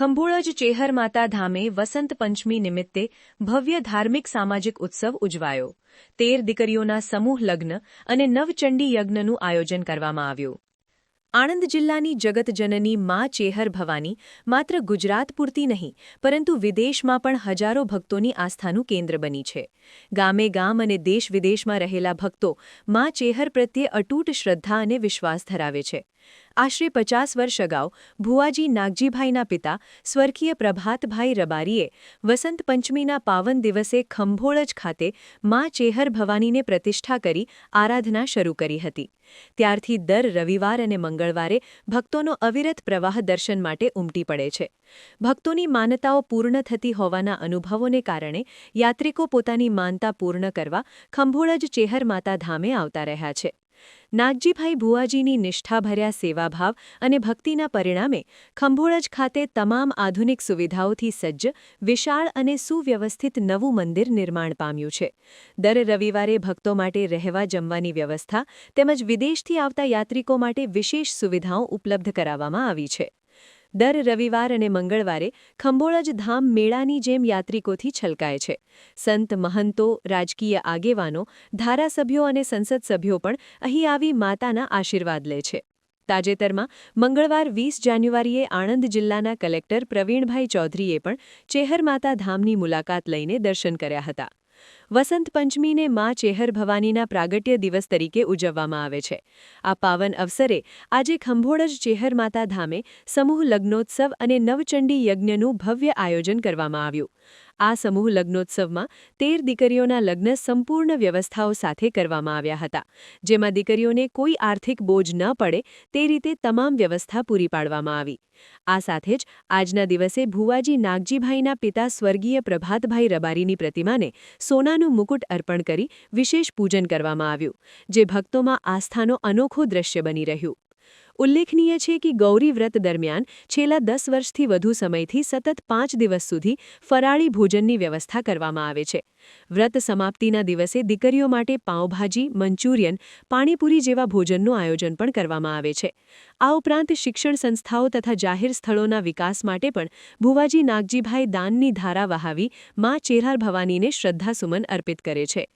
ખંભોળજ ચેહર માતા ધામે વસંત પંચમી નિમિત્તે ભવ્ય ધાર્મિક સામાજિક ઉત્સવ ઉજવાયો। 13 દીકરીઓના સમૂહ લગ્ન અને નવચંડી યજ્ઞનું આયોજન કરવામાં આવ્યું। આણંદ જિલ્લાની જગતજનની મા ચેહર ભવાની માત્ર ગુજરાત પૂરતી નહીં પરંતુ વિદેશમાં પણ હજારો ભક્તોની આસ્થાનું કેન્દ્ર બની છે। ગામે ગામ અને દેશ વિદેશમાં રહેલા ભક્તો મા ચેહર પ્રત્યે અતૂટ શ્રદ્ધા અને વિશ્વાસ ધરાવે છે। આશરે 50 વર્ષ અગાઉ ભુવાજી નાગજીભાઈના પિતા સ્વર્ગીય પ્રભાતભાઈ રબારીએ વસંત પંચમીના પાવન દિવસે ખંભોળજ ખાતે મા ચેહર ભવાનીને પ્રતિષ્ઠા કરી આરાધના શરૂ કરી હતી। ત્યારથી દર રવિવાર અને મંગળવારે ભક્તોનો અવિરત પ્રવાહ દર્શન માટે ઉમટી પડે છે। ભક્તોની માનતાઓ પૂર્ણ થતી હોવાના અનુભવોને કારણે યાત્રિકો પોતાની માનતા પૂર્ણ કરવા ખંભોળજ ચેહર માતા ધામે આવતા રહ્યા છે। નાગજીભાઈ ભુવાજીની નિષ્ઠાભર્યા સેવાભાવ અને ભક્તિના પરિણામે ખંભોળજ ખાતે તમામ આધુનિક સુવિધાઓથી સજ્જ વિશાળ અને સુવ્યવસ્થિત નવું મંદિર નિર્માણ પામ્યું છે। દર રવિવારે ભક્તો માટે રહેવા જમવાની વ્યવસ્થા તેમજ વિદેશથી આવતા યાત્રિકો માટે વિશેષ સુવિધાઓ ઉપલબ્ધ કરાવવામાં આવી છે। દર રવિવાર અને મંગળવારે ખંભોળજ ધામ મેળાની જેમ યાત્રિકોથી છલકાય છે। સંત મહંતો, રાજકીય આગેવાનો, ધારાસભ્યો અને સંસદ સભ્યો પણ અહીં આવી માતાના આશીર્વાદ લે છે। તાજેતરમાં મંગળવાર 20 જાન્યુઆરીએ આણંદ જિલ્લાના કલેક્ટર પ્રવીણભાઈ ચૌધરીએ પણ ચેહર માતા ધામની મુલાકાત લઈને દર્શન કર્યા હતા। વસંત પંચમીને મા ચેહર ભવાનીના પ્રાગટ્ય દિવસ તરીકે ઉજવવામાં આવે છે। આ પાવન અવસરે આજે ખંભોળજ ચેહર માતા ધામે સમૂહ લગ્નોત્સવ અને નવચંડી યજ્ઞનું ભવ્ય આયોજન કરવામાં આવ્યું। આ સમૂહ લગ્નોત્સવમાં 13 દીકરીઓના લગ્ન સંપૂર્ણ વ્યવસ્થાઓ સાથે કરવામાં આવ્યા હતા, જેમાં દીકરીઓને કોઈ આર્થિક બોજ ન પડે તે રીતે તમામ વ્યવસ્થા પૂરી પાડવામાં આવી। આ સાથે જ આજના દિવસે ભુવાજી નાગજીભાઈના પિતા સ્વર્ગીય પ્રભાતભાઈ રબારીની પ્રતિમાને સોનાનું મુકુટ અર્પણ કરી વિશેષ પૂજન કરવામાં આવ્યું, જે ભક્તોમાં આસ્થાનો અનોખો દ્રશ્ય બની રહ્યું। ઉલ્લેખનીય છે કે ગૌરી વ્રત દરમિયાન છેલ્લા 10 વર્ષથી વધુ સમયથી સતત 5 દિવસ સુધી ફરાળી ભોજનની વ્યવસ્થા કરવામાં આવે છે। વ્રત સમાપ્તિના દિવસે દીકરીઓ માટે પાઉંભાજી, મંચુરિયન, પાણીપુરી જેવા ભોજનનું આયોજન પણ કરવામાં આવે છે। આ ઉપરાંત શિક્ષણ સંસ્થાઓ તથા જાહેર સ્થળોના વિકાસ માટે પણ ભુવાજી નાગજીભાઈ દાનની ધારા વહાવી મા ચેહર ભવાનીને શ્રદ્ધાસુમન અર્પિત કરે છે।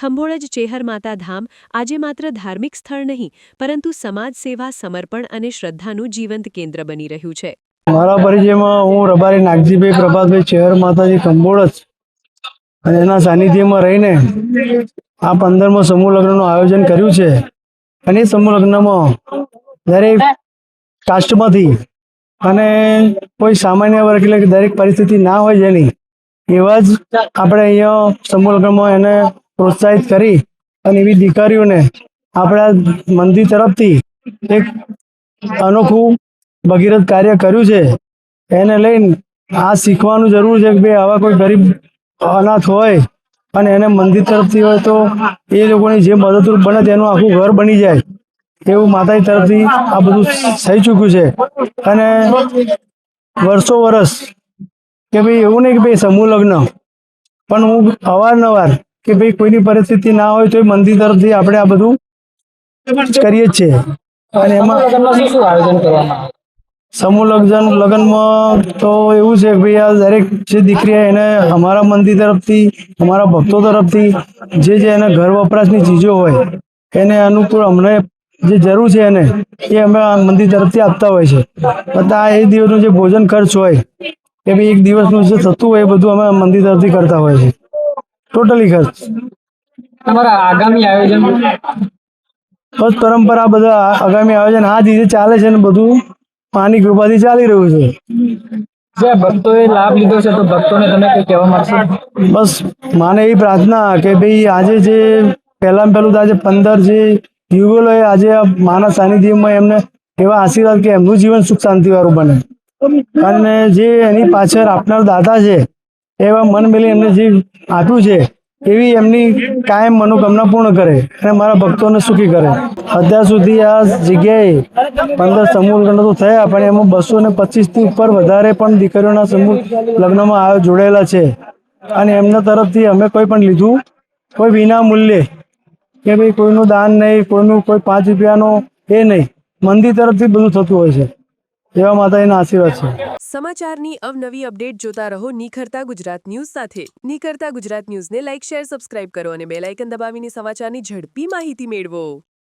ખંભોળજ ચેહર માતા ધામ આજે માત્ર ધાર્મિક સ્થળ નહીં પરંતુ સમાજ સેવા, સમર્પણ અને શ્રદ્ધાનું જીવંત કેન્દ્ર બની રહ્યું છે। મારા પરિચયમાં હું રબારી નાગજીભાઈ પ્રભાતભાઈ ચેહર માતાજી ખંભોળજ અને એના સાનિધ્યમાં રહીને આ 15મો સમૂહ લગ્નનું આયોજન કર્યું છે। અને એ સમૂહ લગ્નમાં દરેક કાસ્ટમાંથી અને કોઈ સામાન્ય વર્ગ એટલે કે દરેક પરિસ્થિતિ ના હોય જેની એવા જ આપણે અહીંયા સમૂહ લગ્નમાં એને પ્રોત્સાહિત કરી અને એવી દીકરીઓને આપણા મંદિર તરફથી એક અનોખું ભગીરથ કાર્ય કર્યું છે। એને લઈને આ શીખવાનું જરૂર છે કે ભાઈ આવા કોઈ ગરીબ અનાથ હોય અને એને મંદિર તરફથી હોય તો એ લોકોની જે મદદરૂપ બને તેનું આખું ઘર બની જાય એવું માતાજી તરફથી આ બધું થઈ ચૂક્યું છે। અને વર્ષો વર્ષ કે ભાઈ એવું નહીં કે ભાઈ સમૂહ લગ્ન પણ હું અવારનવાર કે ભાઈ કોઈની પરિસ્થિતિ ના હોય તો મંદિર તરફથી આપણે આ બધું કરીએ જ છીએ। અને એમાં શું આયોજન કરવામાં સમૂહ લગ્નમાં તો એવું છે કે ભાઈ આ દરેક જે દીકરી એને અમારા મંદિર તરફથી, અમારા ભક્તો તરફથી જે એને ઘર વપરાશની ચીજો હોય એને અનુકૂળ અમને જે જરૂર છે એને એ અમે મંદિર તરફથી આપતા હોય છે। છતાં એ દિવસનું જે ભોજન ખર્ચ હોય એ ભાઈ એક દિવસનું જે થતું હોય એ બધું અમે મંદિર તરફથી કરતા હોય છે, ટોટલી ખર્ચ। તમારા આગામી આયોજન બસ પરંપરા બધા આગામી આયોજન આ રીતે ચાલે છે ને બધું પાની કૃપાથી ચાલી રહ્યું છે। જે ભક્તોએ લાભ લીધો છે તો ભક્તોને તમે કંઈ કહેવા માંગશો? બસ માને એવી પ્રાર્થના કે ભાઈ આજે જે પહેલામાં પહેલું તો આજે 15 જે યુગલોએ આજે આ માના સાનિધ્યમાં એમને એવા આશીર્વાદ કે એમનું જીવન સુખ શાંતિવાળું બને અને જે એની પાછળ આપનાર દાતા છે એવા મન મેલી એમને જે આપ્યું છે એવી એમની કાયમ મનોકામના પૂર્ણ કરે અને મારા ભક્તોને સુખી કરે। અત્યાર સુધી આ જગ્યાએ 15 સમૂહ લગ્ન તો થયા પણ એમાં 225થી ઉપર વધારે પણ દીકરીઓના સમૂહ લગ્નમાં જોડાયેલા છે અને એમના તરફથી અમે કોઈ પણ લીધું કોઈ વિના મૂલ્યે કે ભાઈ કોઈનું દાન નહીં, કોઈનું કોઈ 5 રૂપિયાનો એ નહીં, મંદિર તરફથી બધું થતું હોય છે। એવા માતાજીના આશીર્વાદ છે. સમાચારની અવનવી અપડેટ જોતા રહો નિખરતા ગુજરાત ન્યૂઝ સાથે. નિખરતા ગુજરાત ન્યૂઝને લાઇક, શેર, સબસ્ક્રાઇબ કરો અને બેલ આઇકન દબાવીને સમાચારની ઝડપી માહિતી મેળવો.